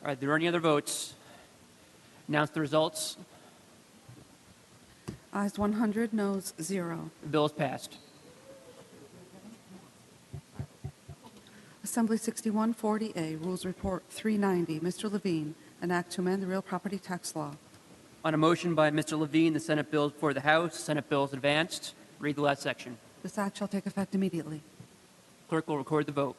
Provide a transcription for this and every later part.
Are there any other votes? Announce the results. Ayes 100, noes 0. The bill is passed. Assembly 6140A, Rules Report 390. Mr. Levine, an act to amend the real property tax law. On a motion by Mr. Levine, the Senate bill is before the House. Senate bill is advanced. Read the last section. This act shall take effect immediately. Clerk will record the vote.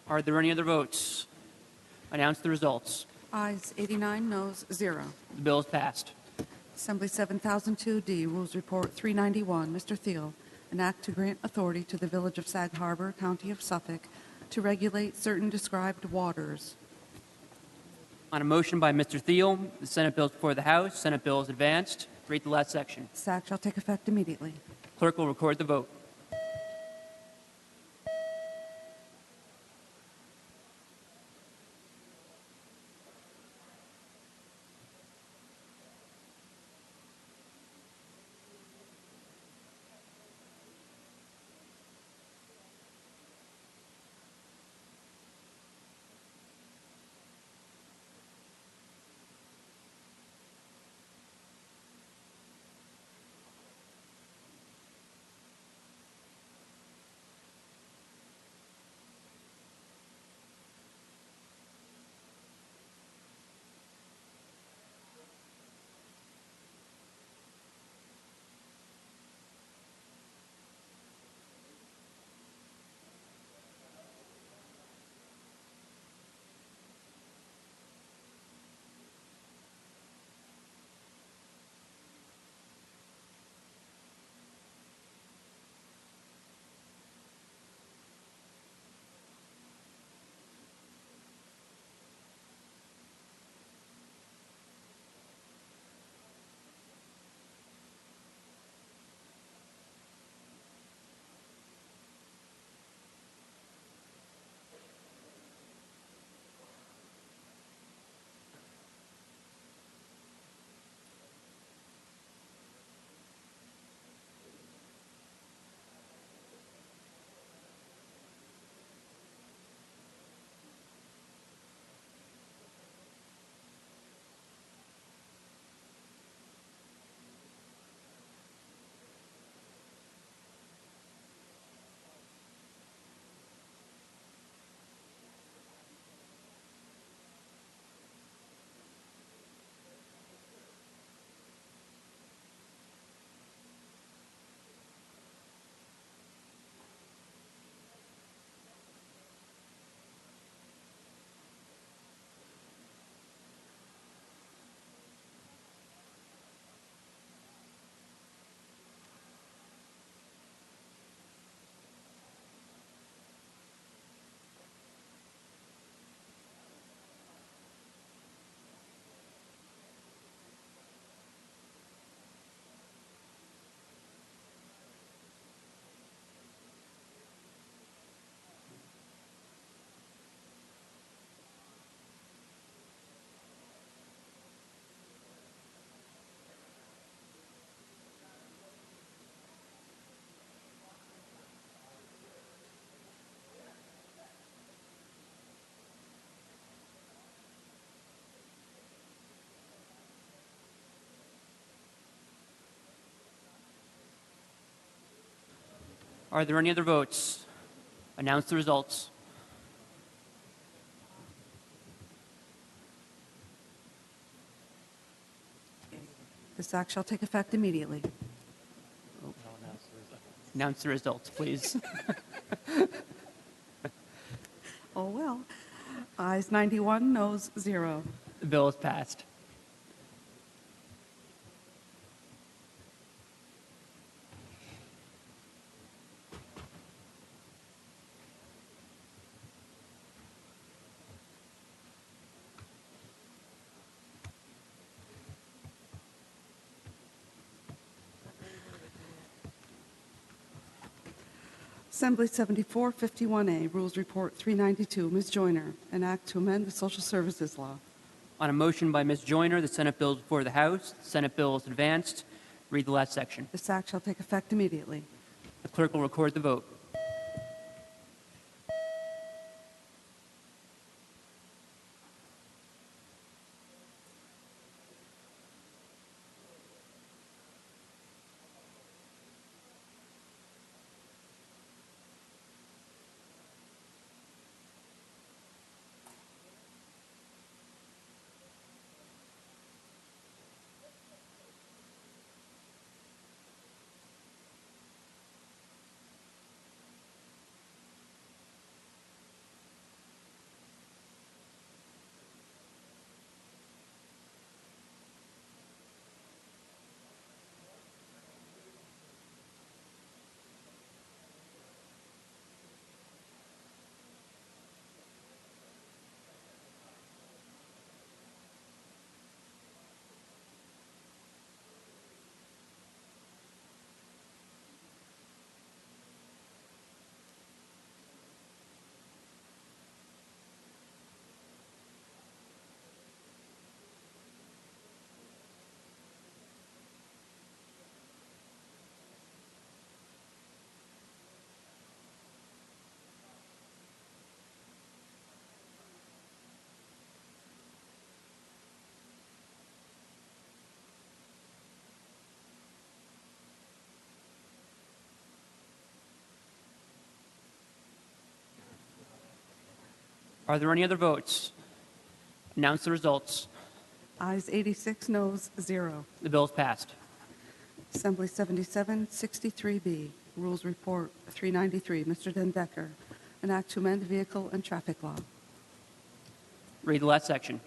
Are there any other votes? Announce the results. Ayes 89, noes 0. The bill is passed. Assembly 7002D, Rules Report 391. Mr. Thiel, an act to grant authority to the Village of Sag Harbor, County of Suffolk, to regulate certain described waters. On a motion by Mr. Thiel, the Senate bill is before the House. Senate bill is advanced. Read the last section. This act shall take effect immediately. Clerk will record the vote. Are there any other votes? Announce the results. This act shall take effect immediately. Announce the results, please. Oh, well. Ayes 91, noes 0. The bill is passed. Assembly 7451A, Rules Report 392. Ms. Joyner, an act to amend the Social Services Law. On a motion by Ms. Joyner, the Senate bill is before the House. The Senate bill is advanced. Read the last section. This act shall take effect immediately. The clerk will record the vote. Are there any other votes? Announce the results. Ayes 86, noes 0. The bill is passed. Assembly 7763B, Rules Report 393. Mr. Den Decker, an act to amend the Vehicle and Traffic Law. Read the last section.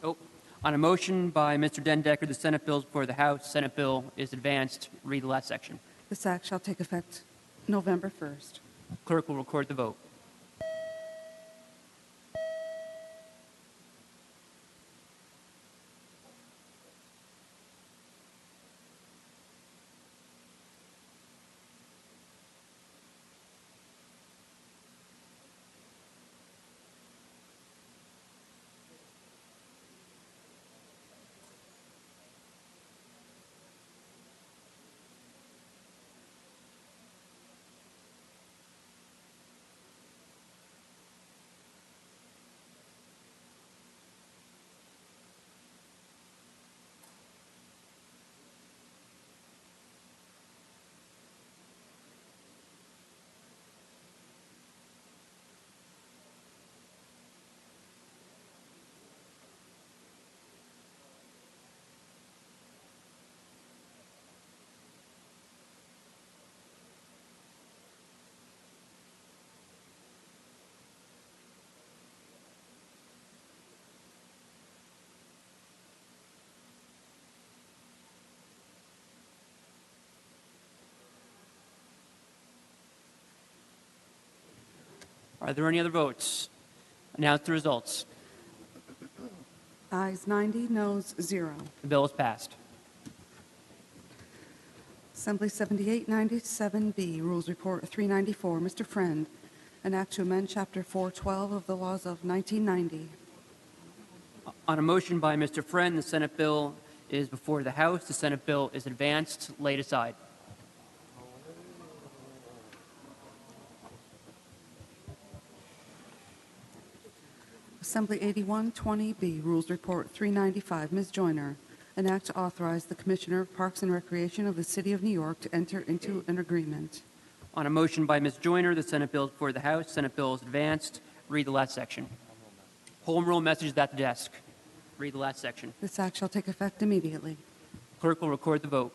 Oh, on a motion by Mr. Den Decker, the Senate bill is before the House. Senate bill is advanced. Read the last section. This act shall take effect November 1st. Clerk will record the vote. Are there any other votes? Announce the results. Ayes 90, noes 0. The bill is passed. Assembly 7897B, Rules Report 394. Mr. Friend, an act to amend Chapter 412 of the laws of 1990. On a motion by Mr. Friend, the Senate bill is before the House. The Senate bill is advanced, laid aside. Assembly 8120B, Rules Report 395. Ms. Joyner, An act to authorize the Commissioner of Parks and Recreation of the City of New York to enter into an agreement. On a motion by Ms. Joyner, the Senate bill is before the House. Senate bill is advanced. Read the last section. Home rule message is at the desk. Read the last section. This act shall take effect immediately. Clerk will record the vote.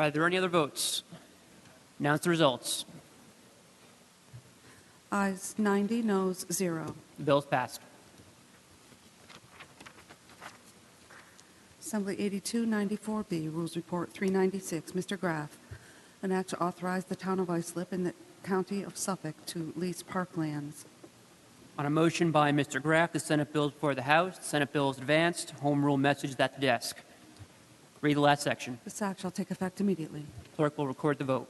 Are there any other votes? Announce the results. Ayes 90, noes 0. The bill is passed. Assembly 8294B, Rules Report 396, Mr. Graff. An act to authorize the Town of Islip in the County of Suffolk to lease parklands. On a motion by Mr. Graff, the Senate bill is before the House. The Senate bill is advanced. Home rule message is at the desk. Read the last section. This act shall take effect immediately. Clerk will record the vote.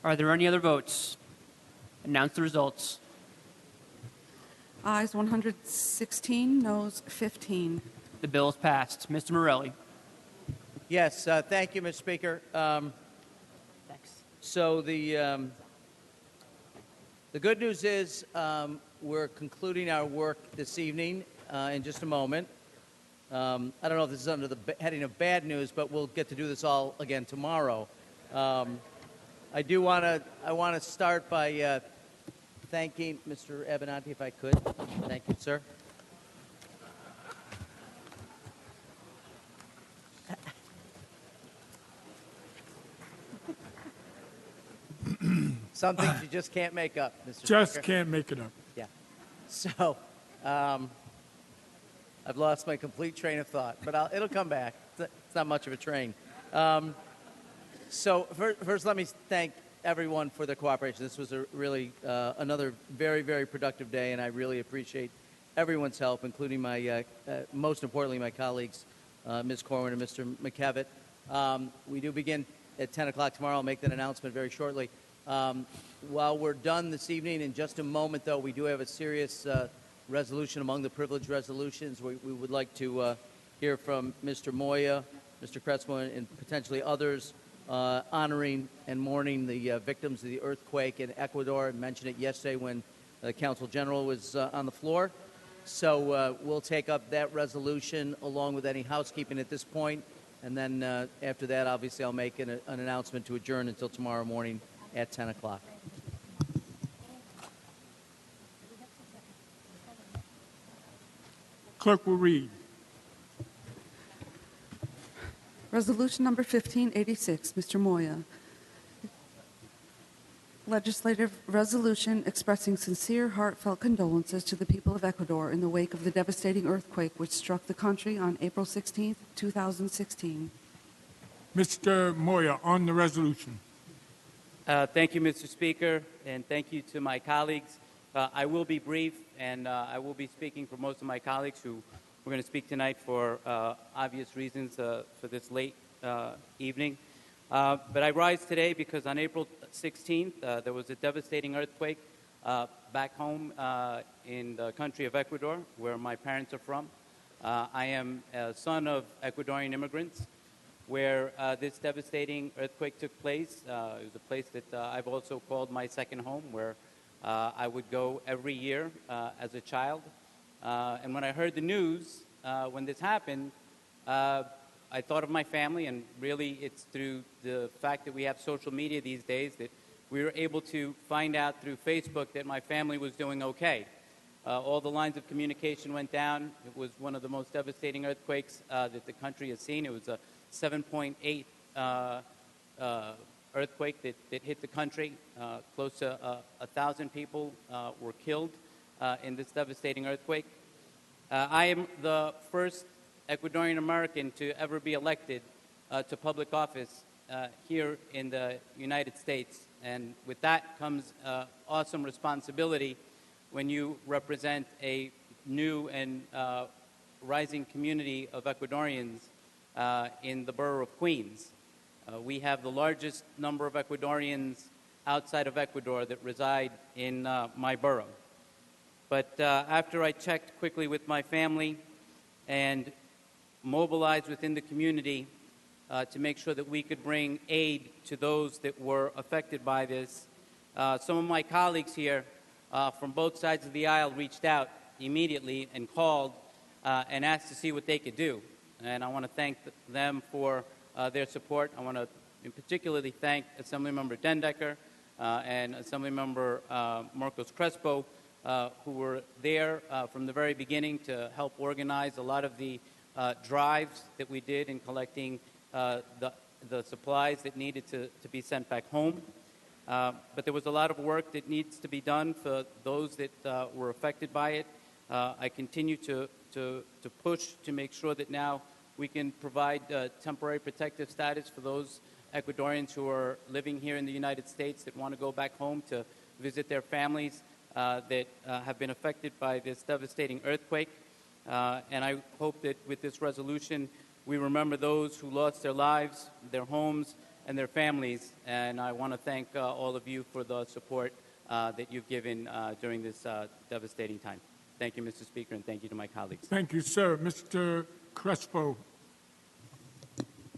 Are there any other votes? Announce the results. Ayes 116, noes 15. The bill is passed. Mr. Morelli. Yes, thank you, Mr. Speaker. Thanks. So the good news is we're concluding our work this evening in just a moment. I don't know if this is under the heading of bad news, but we'll get to do this all again tomorrow. I want to start by thanking Mr. Abenanti, if I could. Thank you, sir. Some things you just can't make up, Mr. Just Speaker. can't make it up. Yeah. So I've lost my complete train of thought, but it'll come back. It's not much of a train. So first, let me thank everyone for their cooperation. This was really another very, very productive day, and I really appreciate everyone's help, including most importantly, my colleagues, Ms. Corwin and Mr. McKevitt. We do begin at 10 o'clock tomorrow. I'll make that announcement very shortly. While we're done this evening, in just a moment, though, we do have a serious resolution among the privileged resolutions. We would like to hear from Mr. Moya, Mr. Kretzmann, and potentially others honoring and mourning the victims of the earthquake in Ecuador. I mentioned it yesterday when the Council General was on the floor. So we'll take up that resolution along with any housekeeping at this point. And then after that, obviously, I'll make an announcement to adjourn until tomorrow morning at 10 o'clock. Clerk will read. Resolution number 1586, Mr. Moya. Legislative resolution expressing sincere, heartfelt condolences to the people of Ecuador in the wake of the devastating earthquake which struck the country on April 16, 2016. Mr. Moya, on the resolution. Thank you, Mr. Speaker, and thank you to my colleagues. I will be brief, and I will be speaking for most of my colleagues who we're going to speak tonight for obvious reasons for this late evening. But I rise today because on April 16th, there was a devastating earthquake back home in the country of Ecuador, where my parents are from. I am a son of Ecuadorian immigrants, where this devastating earthquake took place. It was a place that I've also called my second home, where I would go every year as a child. And when I heard the news, when this happened, I thought of my family, and really it's through the fact that we have social media these days that we were able to find out through Facebook that my family was doing okay. All the lines of communication went down. It was one of the most devastating earthquakes that the country has seen. It was a 7.8 earthquake that hit the country. Close to 1,000 people were killed in this devastating earthquake. I am the first Ecuadorian American to ever be elected to public office here in the United States. And with that comes awesome responsibility when you represent a new and rising community of Ecuadorians in the borough of Queens. We have the largest number of Ecuadorians outside of Ecuador that reside in my borough. But after I checked quickly with my family and mobilized within the community to make sure that we could bring aid to those that were affected by this, some of my colleagues here from both sides of the aisle reached out immediately and called and asked to see what they could do. And I want to thank them for their support. I want to particularly thank Assemblymember Dendecker and Assemblymember Marcos Crespo, who were there from the very beginning to help organize a lot of the drives that we did in collecting the supplies that needed to be sent back home. But there was a lot of work that needs to be done for those that were affected by it. I continue to push to make sure that now we can provide temporary protective status for those Ecuadorians who are living here in the United States that want to go back home to visit their families that have been affected by this devastating earthquake. And I hope that with this resolution, we remember those who lost their lives, their homes, and their families. And I want to thank all of you for the support that you've given during this devastating time. Thank you, Mr. Speaker, and thank you to my colleagues. Thank you, sir. Mr. Crespo.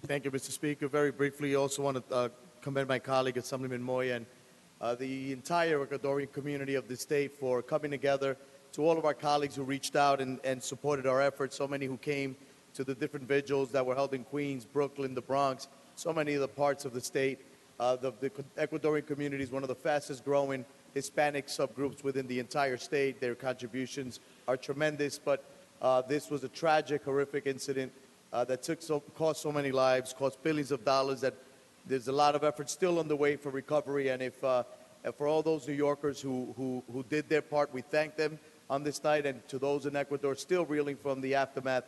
Thank you, Mr. Speaker. Very briefly, I also want to commend my colleague, Assemblyman Moya, and the entire Ecuadorian community of the state for coming together. To all of our colleagues who reached out and supported our efforts, so many who came to the different vigils that were held in Queens, Brooklyn, the Bronx, so many of the parts of the state. The Ecuadorian community is one of the fastest growing Hispanic subgroups within the entire state. Their contributions are tremendous, but this was a tragic, horrific incident that cost so many lives, cost billions of dollars, that there's a lot of effort still on the way for recovery. And if for all those New Yorkers who did their part, we thank them on this night. And to those in Ecuador still reeling from the aftermath,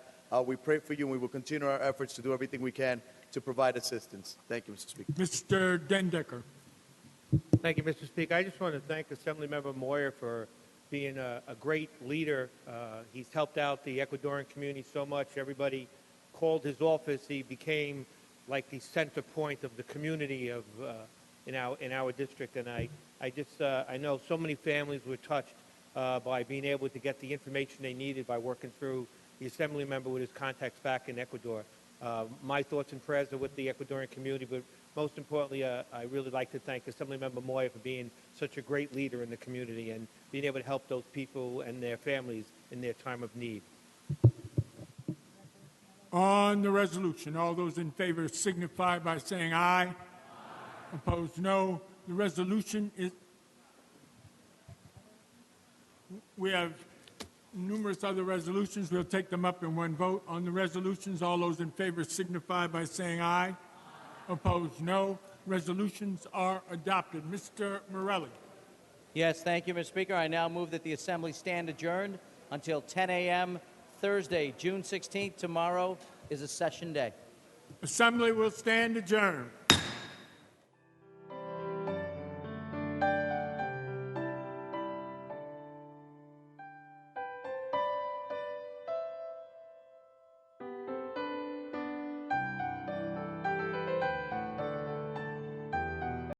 we pray for you, and we will continue our efforts to do everything we can to provide assistance. Thank you, Mr. Speaker. Mr. Dendecker. Thank you, Mr. Speaker. I just want to thank Assemblymember Moyer for being a great leader. He's helped out the Ecuadorian community so much. Everybody called his office. He became like the center point of the community in our district. And I know so many families were touched by being able to get the information they needed by working through the assembly member with his contacts back in Ecuador. My thoughts and prayers are with the Ecuadorian community, but most importantly, I really like to thank Assemblymember Moya for being such a great leader in the community and being able to help those people and their families in their time of need. On the resolution, all those in favor signify by saying aye. Aye. Opposed, no. The resolution is... We have numerous other resolutions. We'll take them up in one vote. On the resolutions, all those in favor signify by saying aye. Aye. Opposed, no. Resolutions are adopted. Mr. Morelli. Yes, thank you, Mr. Speaker. I now move that the Assembly stand adjourned until 10 a.m. Thursday, June 16th. Tomorrow is a session day. Assembly will stand adjourned.